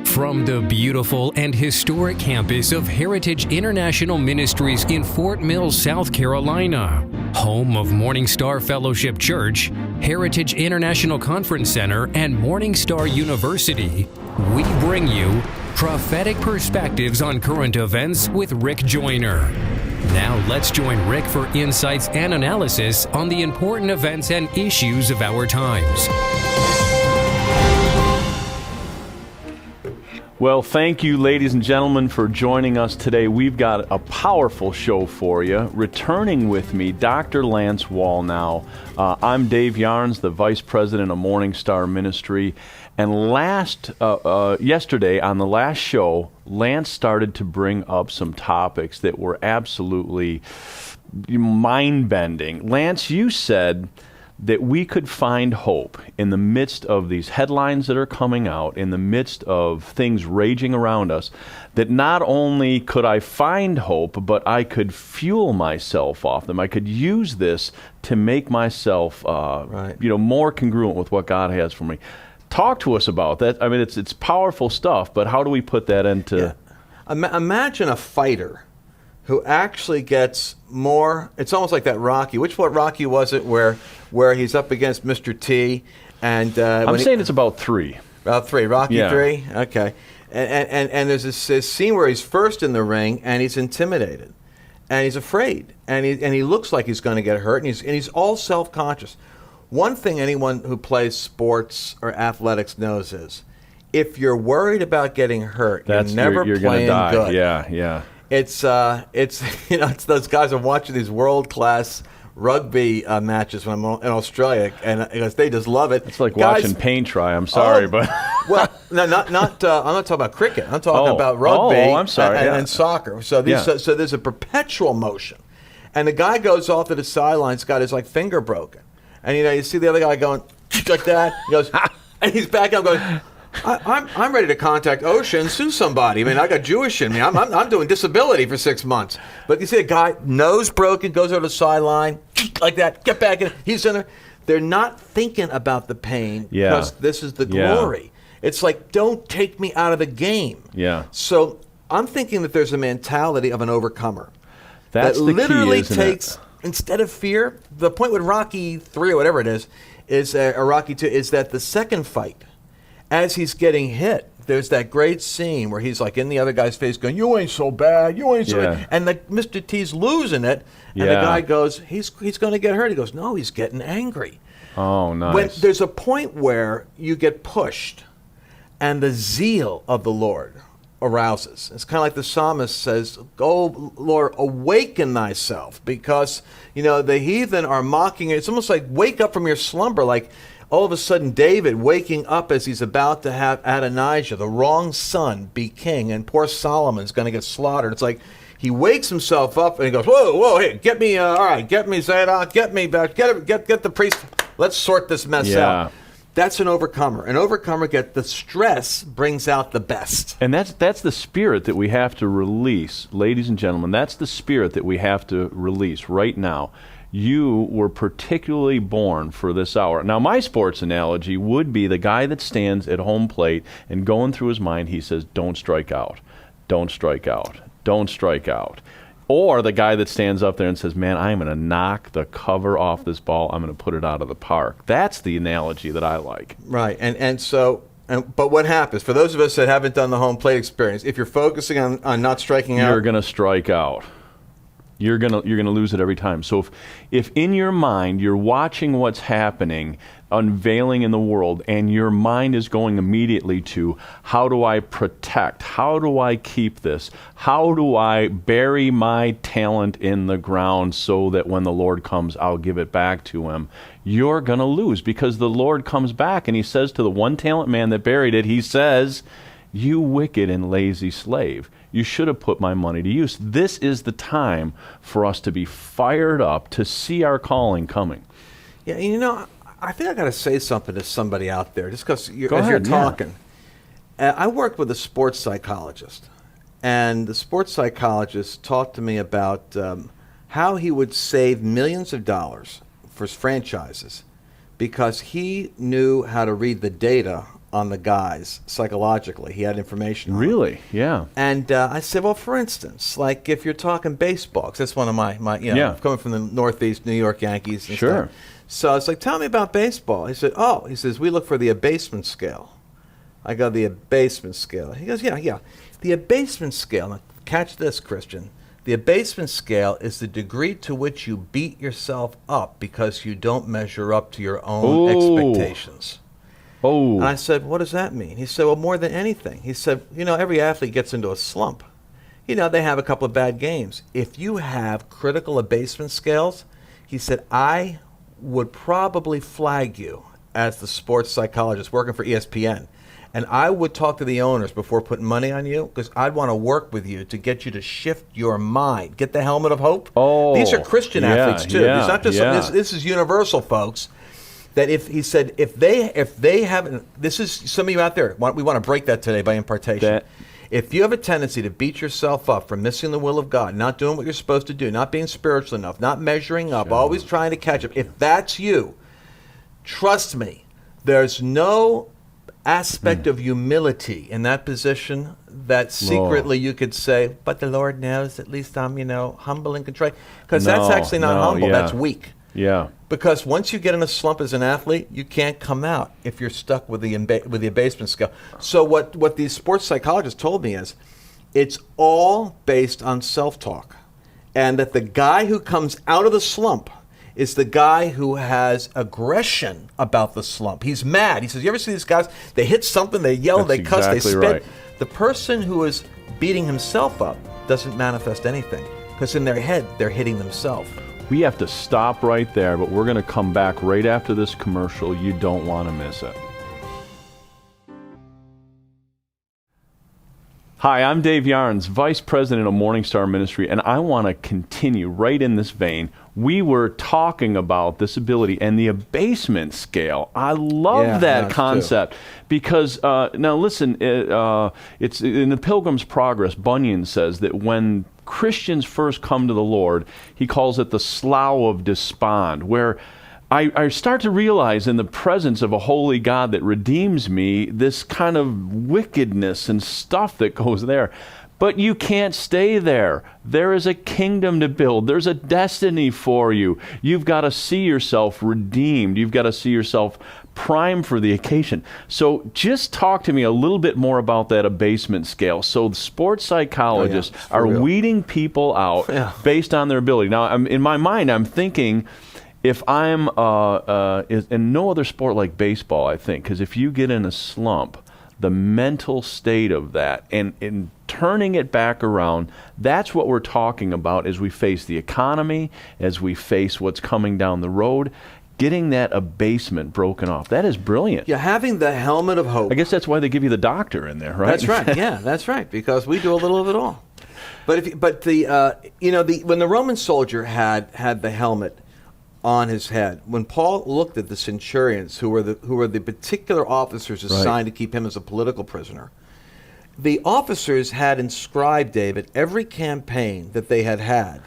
From the beautiful and historic campus of Heritage International Ministries in Fort Mill, South Carolina, home of MorningStar Fellowship Church, Heritage International Conference Center, and MorningStar University, we bring you Prophetic Perspectives on Current Events with Rick Joyner. Now let's join Rick for insights and analysis on the important events and issues of our times. Well, thank you, ladies and gentlemen, for joining us today. We've got a powerful show for you. Returning with me, Dr. Lance Wallnau. I'm Dave Yarnes, the Vice President of MorningStar Ministry. And yesterday, on the last show, Lance started to bring up some topics that were absolutely mind-bending. Lance, you said that we could find hope in the midst of these headlines that are coming out, in the midst of things raging around us, that not only could I find hope, but I could fuel myself off them. I could use this to make myself more congruent with what God has for me. Talk to us about that. I mean, it's powerful stuff, but how do we put that into... Yeah. Imagine a fighter who actually gets more... It's almost like that Rocky. What Rocky was it where he's up against Mr. T? And I'm saying it's about 3. About 3. Rocky yeah. 3? Okay. And there's this scene where he's first in the ring and he's intimidated. And he's afraid. And he looks like he's going to get hurt. And he's all self-conscious. One thing anyone who plays sports or athletics knows is if you're worried about getting hurt, you're never playing die. good. Yeah. It's it's those guys. I'm watching these world-class rugby matches when I'm in Australia, and they just love it. It's like watching paint dry. I'm sorry, but well, no, not. I'm not talking about cricket. I'm talking about rugby. I'm sorry, and soccer. So there's a perpetual motion, and the guy goes off to the sidelines, got his finger broken, and you see the other guy going like that. He goes, and he's back up going. I'm ready to contact OSHA and sue somebody. I mean, I got Jewish in me. I'm doing disability for 6 months. But you see a guy, nose broken, goes over the sideline, like that, get back in. He's in there. They're not thinking about the pain because this is the glory. Yeah. It's like, don't take me out of the game. Yeah. So I'm thinking that there's a mentality of an overcomer. That's that the literally key, takes, instead of fear, the point with Rocky 3 or whatever it is or Rocky 2, is that the second fight, as he's getting hit, there's that great scene where he's in the other guy's face going, "You ain't so bad, you ain't so bad." And Mr. T's losing it, and the guy goes, he's going to get hurt. He goes, no, he's getting angry. Oh, nice. When there's a point where you get pushed, and the zeal of the Lord arouses. It's kind of like the psalmist says, "Oh, Lord, awaken thyself," because, the heathen are mocking it. It's almost like wake up from your slumber, like all of a sudden, David waking up as he's about to have Adonijah, the wrong son, be king, and poor Solomon's going to get slaughtered. It's like he wakes himself up and he goes, "Whoa, hey, get me, all right, get me Zadok, get me back, get the priest. Let's sort this mess out." That's an overcomer. An overcomer the stress brings out the best. And that's the spirit that we have to release, ladies and gentlemen. That's the spirit that we have to release right now. You were particularly born for this hour. Now, my sports analogy would be the guy that stands at home plate and going through his mind, he says, "Don't strike out. Don't strike out. Don't strike out." Or the guy that stands up there and says, "Man, I'm going to knock the cover off this ball. I'm going to put it out of the park." That's the analogy that I like. Right. But what happens? For those of us that haven't done the home plate experience, if you're focusing on not striking out, you're going to strike out. You're gonna lose it every time. So if in your mind you're watching what's happening, unveiling in the world, and your mind is going immediately to, how do I protect? How do I keep this? How do I bury my talent in the ground so that when the Lord comes, I'll give it back to him? You're gonna lose, because the Lord comes back and he says to the one talent man that buried it, he says, "You wicked and lazy slave. You should have put my money to use." This is the time for us to be fired up, to see our calling coming. Yeah, I think I got to say something to somebody out there, just because you're talking. I worked with a sports psychologist, and the sports psychologist talked to me about how he would save millions of dollars for franchises because he knew how to read the data on the guys psychologically. He had information on Really? Yeah. And I said, well, for instance, like if you're talking baseball, 'cause that's one of my coming from the Northeast New York Yankees and Sure. stuff. So I was like, tell me about baseball. He said, he says, we look for the abasement scale. I go, the abasement scale. He goes, yeah. The abasement scale, now catch this, Christian. The abasement scale is the degree to which you beat yourself up because you don't measure up to your own expectations. Oh. And I said, what does that mean? He said, well, more than anything. He said, every athlete gets into a slump. They have a couple of bad games. If you have critical abasement scales, he said, I would probably flag you as the sports psychologist working for ESPN. And I would talk to the owners before putting money on you because I'd want to work with you to get you to shift your mind. Get the helmet of hope. Oh, these are Christian athletes too. Yeah, It's not just this is universal, folks. That if they haven't, this is some of you out there. We want to break that today by impartation. If you have a tendency to beat yourself up for missing the will of God, not doing what you're supposed to do, not being spiritual enough, not measuring up, always trying to catch up, if that's you, trust me, there's no aspect of humility in that position that secretly you could say, but the Lord knows, at least I'm, humble and contrite. Because that's actually not humble, that's weak. Yeah. Because once you get in a slump as an athlete, you can't come out if you're stuck with the abasement scale. So what these sports psychologists told me is, it's all based on self-talk. And that the guy who comes out of the slump is the guy who has aggression about the slump. He's mad. He says, you ever see these guys? They hit something, they yell, they cuss, they spit. Right. The person who is beating himself up doesn't manifest anything because in their head, they're hitting themselves. We have to stop right there, but we're going to come back right after this commercial. You don't want to miss it. Hi, I'm Dave Yarns, Vice President of MorningStar Ministry, and I want to continue right in this vein. We were talking about this ability and the abasement scale. I love that concept because, now listen, it's in the Pilgrim's Progress, Bunyan says that when Christians first come to the Lord, he calls it the slough of despond, where I start to realize in the presence of a holy God that redeems me, this kind of wickedness and stuff that goes there. But you can't stay there. There is a kingdom to build. There's a destiny for you. You've got to see yourself redeemed. You've got to see yourself primed for the occasion. So just talk to me a little bit more about that abasement scale. So the sports psychologists are weeding people out based on their ability. Now, in my mind, I'm thinking, if I'm in no other sport like baseball, I think, because if you get in a slump, the mental state of that and turning it back around, that's what we're talking about as we face the economy, as we face what's coming down the road, getting that abasement broken off. That is brilliant. Yeah, having the helmet of hope. I guess that's why they give you the doctor in there, right? That's right. Yeah, that's right, because we do a little of it all. But when the Roman soldier had the helmet on his head, when Paul looked at the centurions who were the particular officers assigned to keep him as a political prisoner, the officers had inscribed, David, every campaign that they had in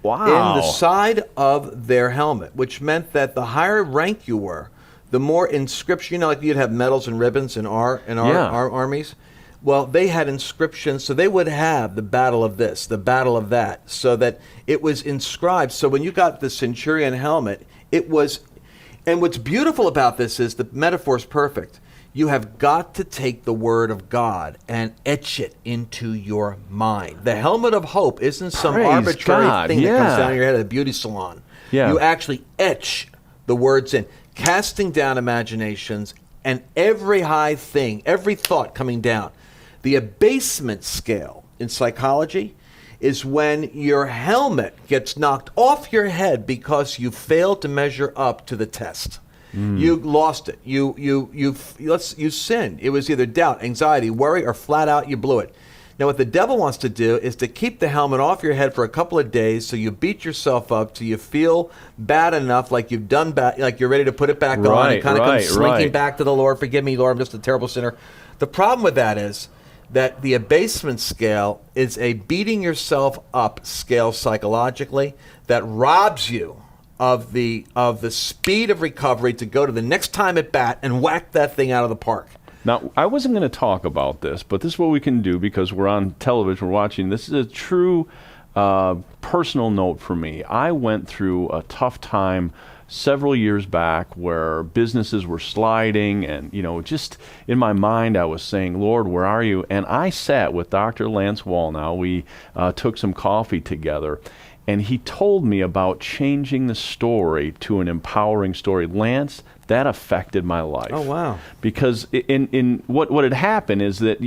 the side of their helmet, which meant that the higher rank you were, the more inscription, like you'd have medals and ribbons in our armies. Well, they had inscriptions, so they would have the battle of this, the battle of that, so that it was inscribed. So when you got the centurion helmet, it was, and what's beautiful about this is the metaphor is perfect. You have got to take the word of God and etch it into your mind. The helmet of hope isn't some arbitrary thing that comes down your head at a beauty salon. Yeah. You actually etch the words in, casting down imaginations and every high thing, every thought coming down. The abasement scale in psychology is when your helmet gets knocked off your head because you failed to measure up to the test. You lost it. You sinned. It was either doubt, anxiety, worry, or flat out you blew it. Now what the devil wants to do is to keep the helmet off your head for a couple of days so you beat yourself up till you feel bad enough, like you've done bad, like you're ready to put it back on and kind of come slinking back to the Lord. Forgive me, Lord, I'm just a terrible sinner. The problem with that is that the abasement scale is a beating yourself up scale psychologically that robs you of the speed of recovery to go to the next time at bat and whack that thing out of the park. Now, I wasn't going to talk about this, but this is what we can do because we're on television, we're watching. This is a true personal note for me. I went through a tough time several years back where businesses were sliding, and just in my mind I was saying, Lord, where are you? And I sat with Dr. Lance Wallnau. We took some coffee together, and he told me about changing the story to an empowering story. Lance, that affected my life. Oh, wow. Because in what had happened is that,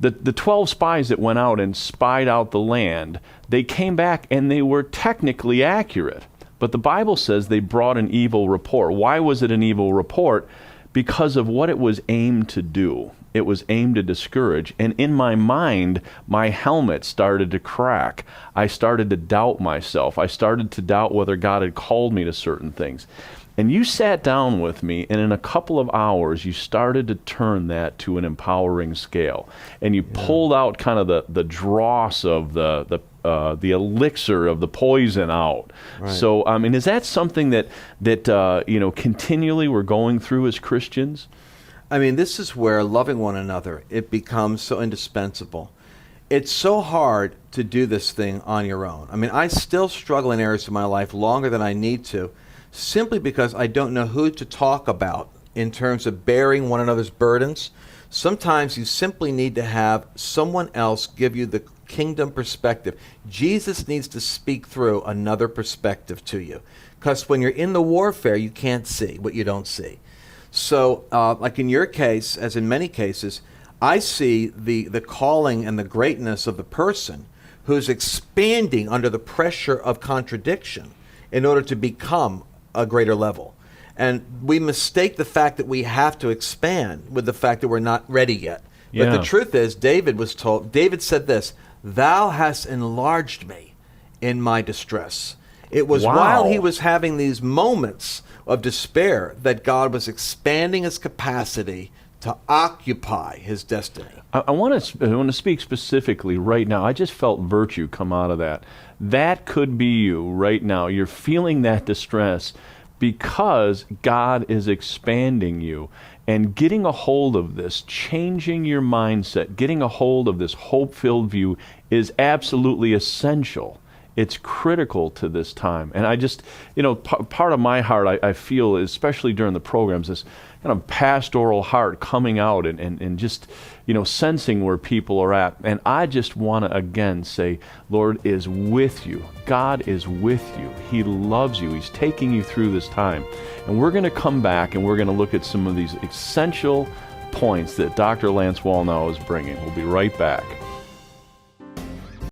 the 12 spies that went out and spied out the land, they came back and they were technically accurate. But the Bible says they brought an evil report. Why was it an evil report? Because of what it was aimed to do. It was aimed to discourage. And in my mind, my helmet started to crack. I started to doubt myself. I started to doubt whether God had called me to certain things. And you sat down with me, and in a couple of hours, you started to turn that to an empowering scale. And you pulled out kind of the dross of the elixir of the poison out. Right. So, is that something that continually we're going through as Christians? This is where loving one another, it becomes so indispensable. It's so hard to do this thing on your own. I still struggle in areas of my life longer than I need to, simply because I don't know who to talk about in terms of bearing one another's burdens. Sometimes you simply need to have someone else give you the kingdom perspective. Jesus needs to speak through another perspective to you, because when you're in the warfare, you can't see what you don't see. So, like in your case, as in many cases, I see the calling and the greatness of the person who's expanding under the pressure of contradiction in order to become a greater level. And we mistake the fact that we have to expand with the fact that we're not ready yet. But the truth is, David said this, "Thou hast enlarged me in my distress." It was while he was having these moments of despair that God was expanding his capacity to occupy his destiny. I want to speak specifically right now. I just felt virtue come out of that. That could be you right now. You're feeling that distress because God is expanding you. And getting a hold of this, changing your mindset, getting a hold of this hope-filled view is absolutely essential. It's critical to this time. And I just, part of my heart, I feel, especially during the programs, this kind of pastoral heart coming out and just, sensing where people are at. And I just want to, again, say, Lord is with you. God is with you. He loves you. He's taking you through this time. And we're going to come back and we're going to look at some of these essential points that Dr. Lance Wallnau is bringing. We'll be right back.